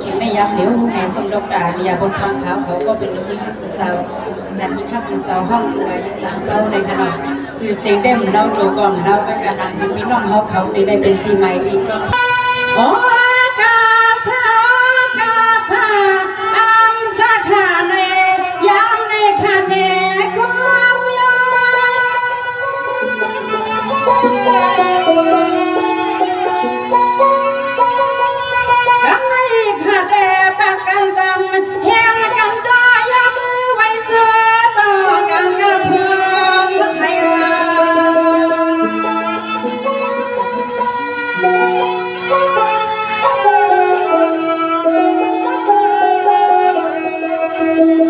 เขียนไม่ยักเหนียวในสมดอกดาอยาบนทางขาวเขาก็เป็นลูกข้าศึกษาแต่ที่ข้าศึกษาห้องคืออะไรต่างเราในขณะสื่อเสียงได้เหมือนเราตัวก่อนเราก็การที่พี่น้องเขาได้เป็นสีใหม่ดีก็โอ้กาซาอัมซาคาเนยามในคาเนก็ยขาดปากกันดำแหงกันดอยมือไว้เสือต่อกันกับเพื่อนไทย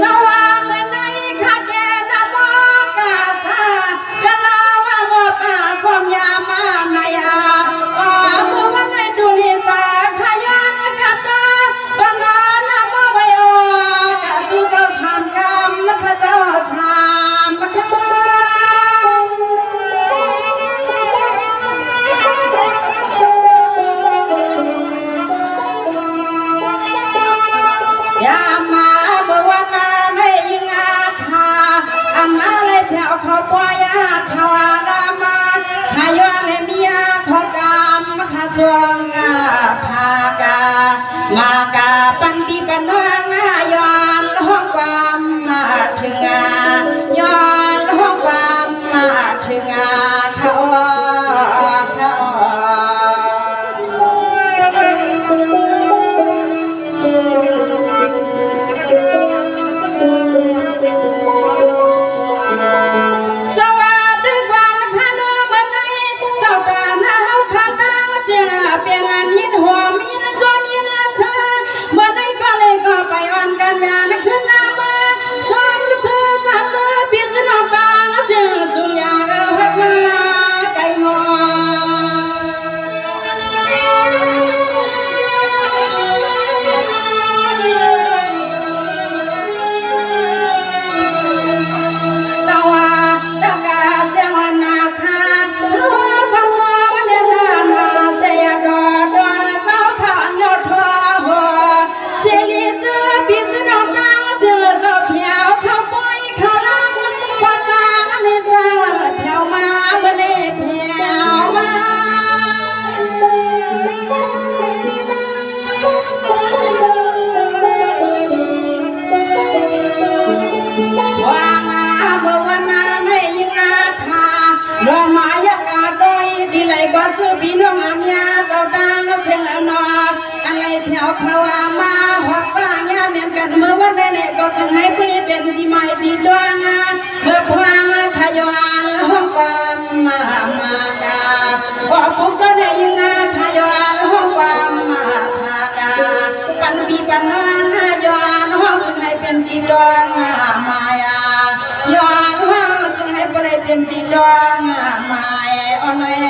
สว่างในขาดนามกาซาจะลาวาโมปาความยามานายาเมื่อวันในดุลิสาขยันกัตก็นอนมาไว้กะจูเจ้าทำกรรมข้าเจ้าทำกรรมยามาเมื่อวันนั้นยิงอาคาอันนั้นเลยแผ่วเขาปอยาเขาดามาขายอนเลยมีอาของกรรมข้าสวงพากามากาปันดีกันน้องย้อนห้องความมาถึงย้อนห้องความมาถึงเขาสวัสดีวันข้าน้องมันไงสาวตาหน้าข้าตาเสียเปียงอันยินหัวมีนซ้อนยินเสือเมื่อไหร่ก็เลยก็ไปวันกันยานขึ้นน้ำมาซ้อนเสือสักเสือเปียงน้ำตาเสียจุยาเราหักมาใจงอดอกไม้ยักษ์อาดอยดีไหลก็ซื้อพี่น้องอามยาเจ้าดังเสียงอนออันไรแถวเขามาหักปลายาเหมือนกันเมื่อวันใดก็จึงให้ผู้นี้เป็นดีใหม่ดีดวงเมื่อพลังขยานห้องความมากาพอปุ๊บก็ได้ยินขยานห้องความมาพากาปันปีปันนอนย้อนห้องซึ่งให้เป็นดีดวงมายาย้อนห้องซึ่งให้ผู้นี้เป็นดีดวงมาออนเล่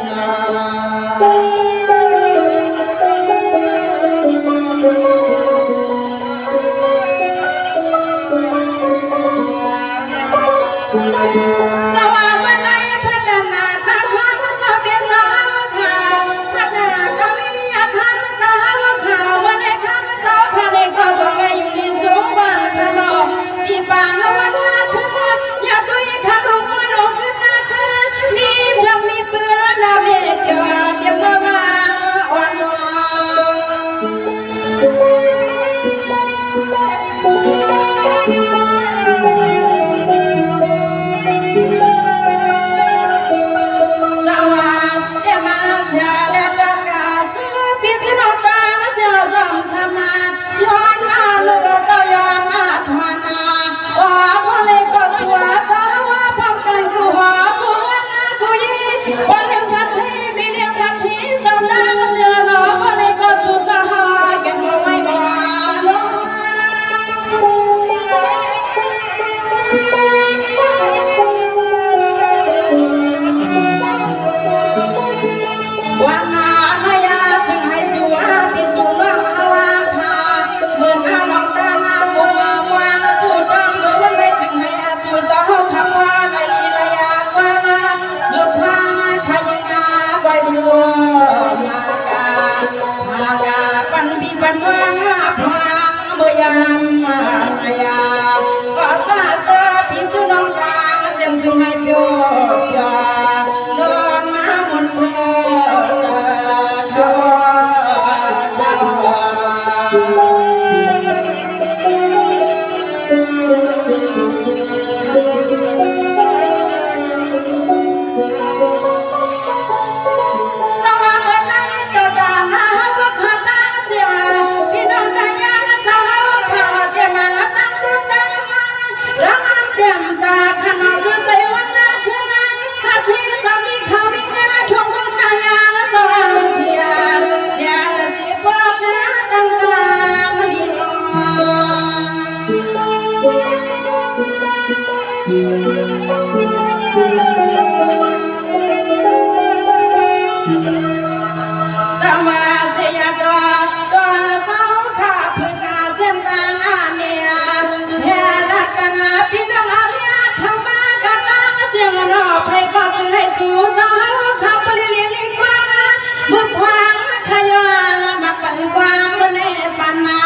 นสว่างวันไหนพัฒนาตาข้ามาสาวเปียสาวขาพัฒนาก็ไม่มีอาคารมาสาวขาวันไหนข้ามาสาวขาเลยก็ต้องไปอยู่ในสมบัติขนมปีปานละวันละคืนอย่าด้วยข้าลูก งพวงเมื่อยามมาลายาก็ซาเจอพี่จุน้องตาเสียงซึ่งให้เปียวเปียวดอนน้ำมันเธสมาเสียดอดอเสาขาพื้นนาเส้นตางอาเมียแห่รักกันพี่น้องอาเมียทำมากันตั้งเสียงรอไปก็จะให้สู้เสาขาปริลิลิกว้างบุกวางขยอนมากันกว้างบนเอปนา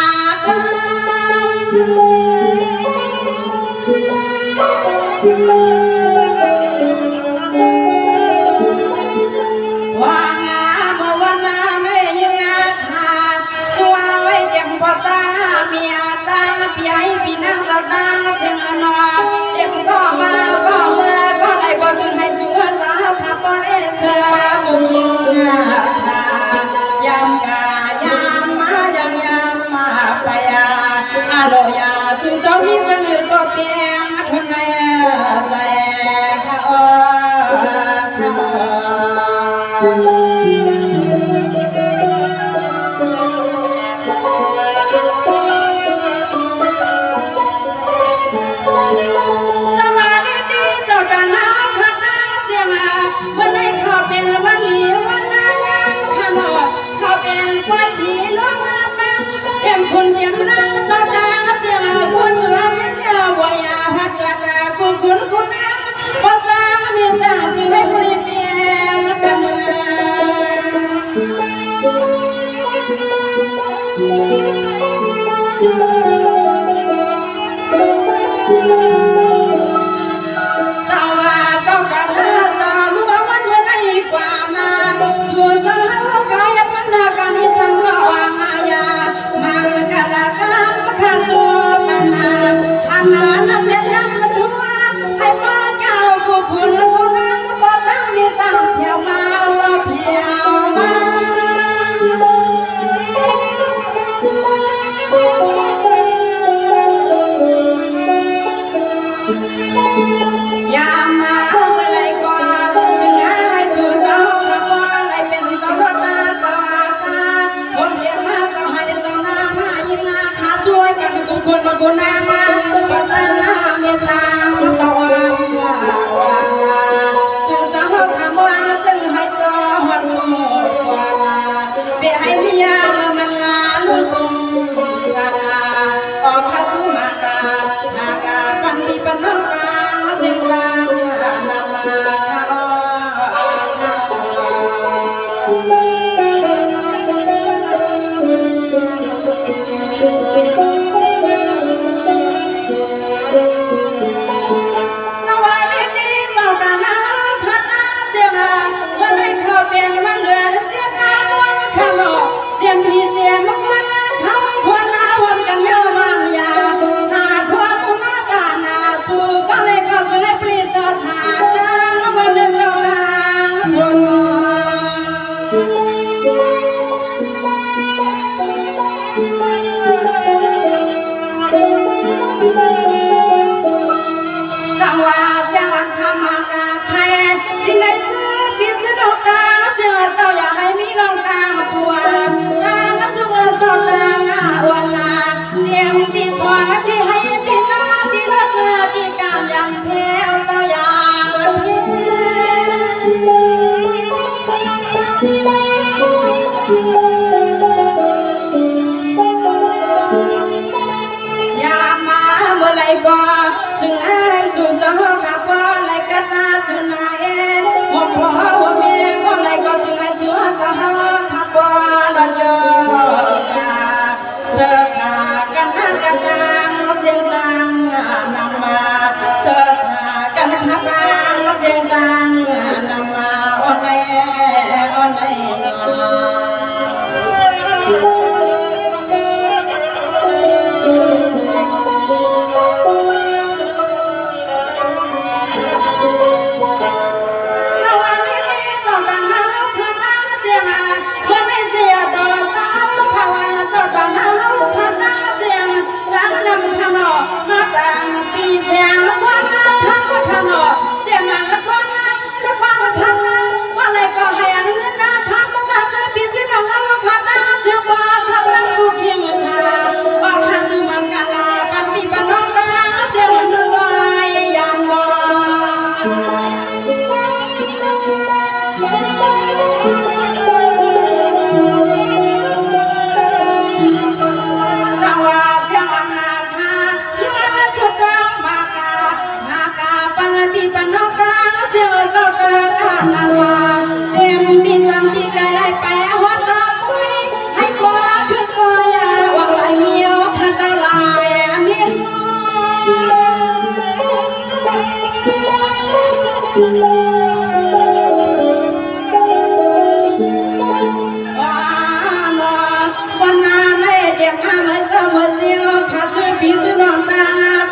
em ha mới cho một diêu khá chữ bí chữ non ta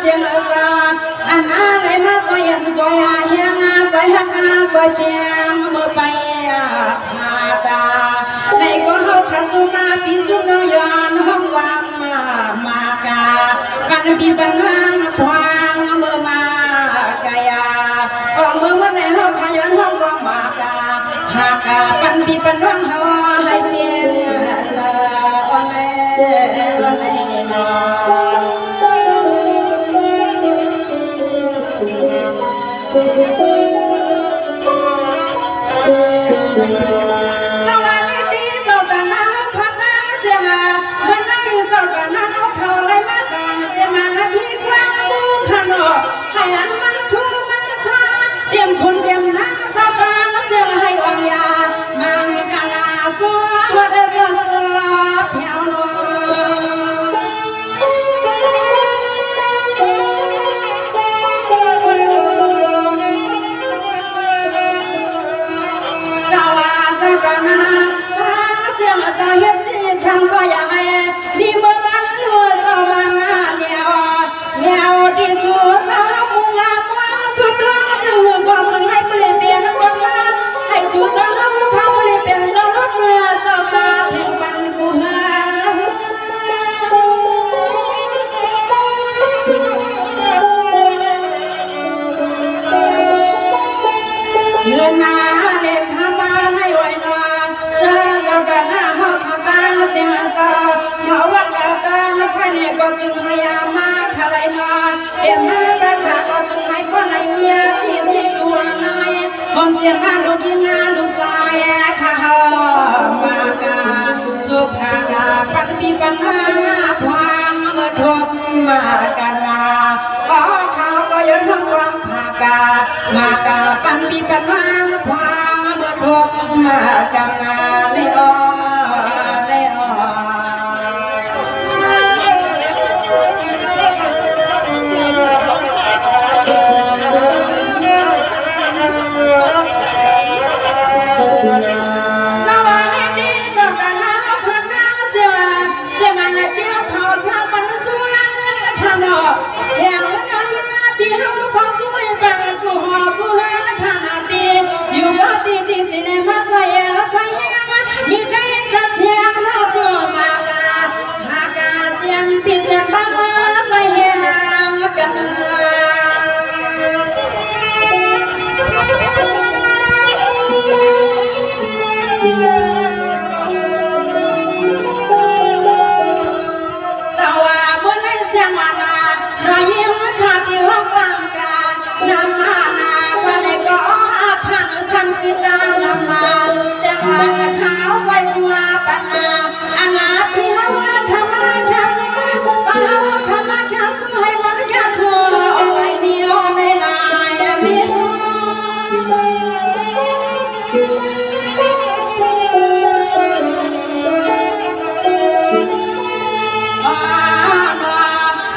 chiêng ở xa anh á lấy má cho em rồi à hiang á rồi hắc á rồi tiếng mơ bay hà ta này có hậu khá chữ na bí chữ nó yon hong quang mà ca khăn bí ban hoang hoang mơ ma kaya có mơ mất này hậu khá yon hong quang mà ca hà ca ban bí ban hoang hậu hai tiếngคนเดียมนะเจ้าตาเสียให้อมยามังกาลาซัววัดเจ้าซัวเพียวนัวสาวาเจ้าตานาเสียเจ้าเฮ็ดที่ช่างก็อยากให้ดีเมื่อวันรัวสาวานาเดียวเดียวที่สู้สาวมุงามัวสุดร้อนจึงมือก็ส่งให้เปลี่ยนเปลี่ยนแล้วก็มาให้สู้สาวมุงาเปลี่ยนเปลี่ยนสาวรถเรือสาวตาเพียงปันกูหาเงินนาเด็กทำมาให้ไว้นอนเสื้อเจ้ากันหน้าห้องทำตาเสียงสาวเหงาว่าเจ้าตาใช่เนี่ยก็จึงพยายามมาขลายนอนเอ็มมาประคาก็จึงให้พ่อในเมียที่สิตัวนายผมเสียงานลูกยิงงานลูกชายข้ามากาสุภากาปันปีปัญหาพวางเมื่อทบมากันนาก็เขาก็ยศทั้งความภากามากาปันปีปัญหาพวางเมื่อทบมากันนาไม่อไม่ออยู่ก็ดีดีสิในมาใจละใจมีได้จะเชียงน่าสู้มากาหากาเจียงที่จะบ้าใจเฮียงกันสาวาบนในเสียงมานาหน่อยยิ้มขาดที่ห้องฟังกานำมานาวันในก็ขันสั่งกินน้ำมาเสียงมาขาวใจสัวปัญญาอาณาพิหาวธรรมะแค่สัวปะหาวธรรมะแค่สัวให้มันแค่ทัวเอาไว้เดียวในลายมี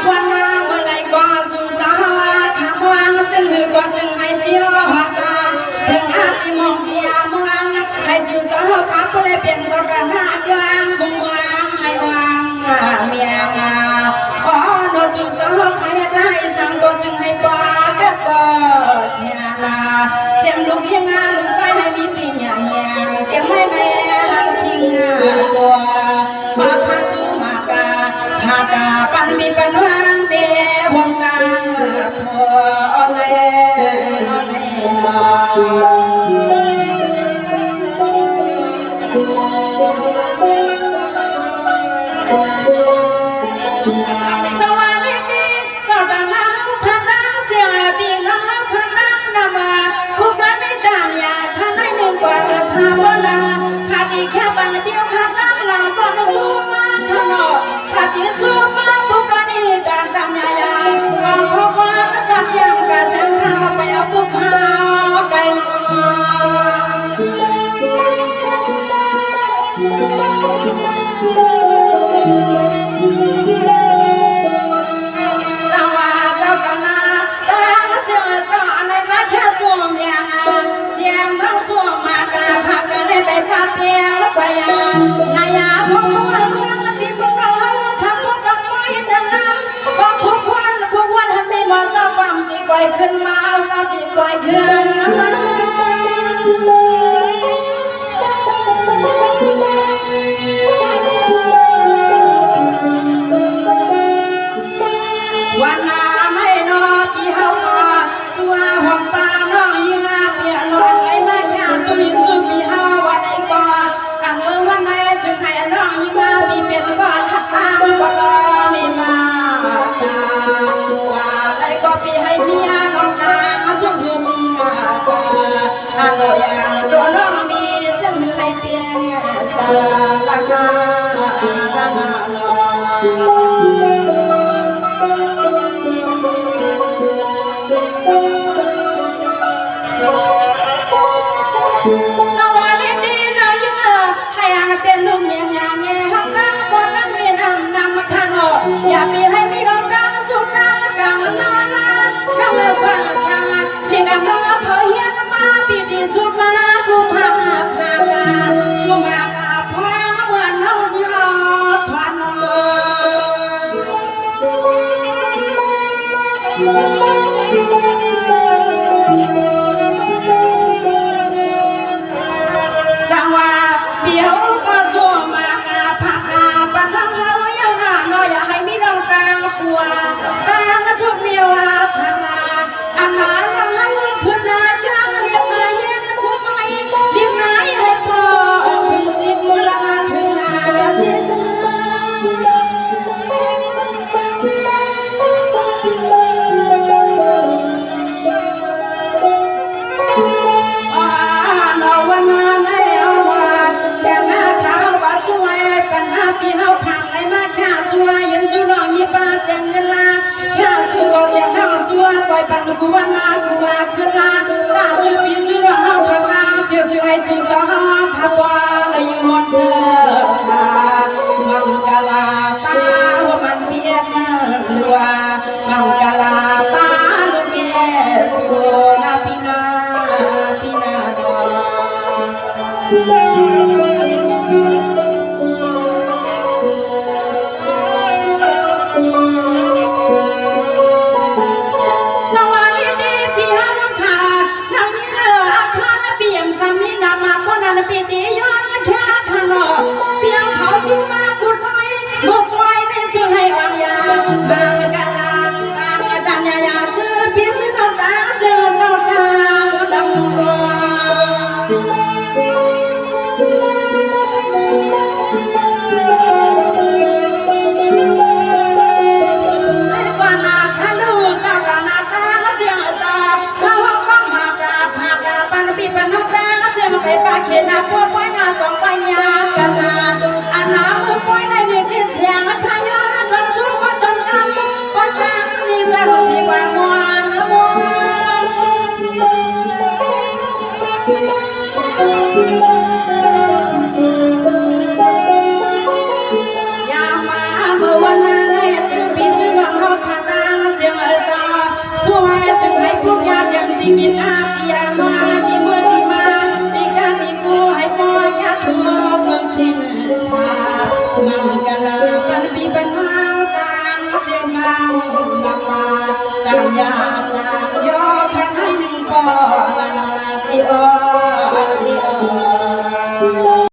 วันนาเมื่อไรก็สู่สาวาขามวางซึ่งหือก็ซึ่งให้เสียหัวตาถึงอาทิมองเดียมองให้สู่สาวขาก็ได้เปลี่ยนสถานะจางบุ้งวางให้วางเมียงอ๋อโนสู่สาวขายได้สังก็ซึ่งให้ปาก็ปอเทียนาเสียงลูกยังงานลูกใจให้มีปีหยาเงียงเก็บไม่ในหันทิ้งตัวมาพาสู่มากาหากาปันมีปันวางเบวงกางพัวอ่อนเลยอ่อนเลยสวัสดีสวัสดีน้ำขนาเสียดีน้ำขนานามาผู้บ้านในด่านยาท่านให้หนึ่งกว่าราคาโบราณขาดอีกแค่บันเดียวขนาเราก็จะสู้มาขนาดขาดอีกสู้มาผู้บ้านในด่านด่านยาก็เขาว่าสักอย่างก็เส้นข้าวไปเอาบุกข้าวกันสาวาเจ้ากันนาตาเสียงต่ออะไรมาแค่สวมยางเสียงทั้งสวมมากาพักกันได้ไปพักเพียงสยามนายาของเราเรื่องที่พวกเรา สารคาสวัสดีนะยังให้อาเป็นลูกเมียงานเงี้ยฮักน้ำบนน้ำมีน้ำมาขนมอย่ามีให้มีดอกกลางสุดน้ำกลางน้ำน้ำฟันทางที่กำลังเธอเฮียนมาปีที่สุดมากูพาสุมากาพาเหมือนน้องยอสวรรค์สังว่าเบี้ยวก็สุมากาพาปันทั้งเราเย้าหน้าน้อยอย่าให้มีดอกกลางปัวตางสุดเมียวทางนาอาหารทางนั้นขึ้นนาจ้างเรียบนายเย็นกูไม่เรียบนายให้พอถึงสิบละถึงนาสิพี่เฮาขังไอ้มาแค่สัวยืนสู้น้องยี่ป้าเสียงเงินลาแค่สู้ก็เสียงดังสัวปล่อยปันกูวันนากูมาขึ้นลาตาคือปีสู้น้องเฮาขังลาเสียสู้ให้สู้สาวขับว่าอยู่หมดเธอมังกลาตาหัวมันเพียรลัวมังกลาตาลูกเมียสู้นาพี่นาดอปีนี้ย้อนแค่ขนมเพียงเขาสู้มากุดไว้บุกไว้ในสู้ให้วางยาบางกะลาบางกะดันยาซื้อพี่ซื้อน้ำตาซื้อเจ้าตาดำรัวไม่กว่านาขลูเจ้าตานาตาเสียงตาเขาห้องบ้องหากาปันปีปันนกตาเสียงไปปากเขียนนาปวดไว้นาสองใบยากันนาอันน้ำมือปล่อยในนิดเสียงขายอดต้นชูก็ต้นกำก็จังมีใจหัวสีวางมวนยามาเมื่อวันนั้นซื้อปีซื้อน้องเขาขาดาเสียงตาสวยสุดให้พวกญาติยังดีกินอาเดียมาที่มือที่มาที่กันที่กูให้พอญาติทั่วเมืองคินมังกลาปันปีปันหางตางเสียงมังมาตามยาตามยอแค่ให้หนึ่งก่อนที่อ่อน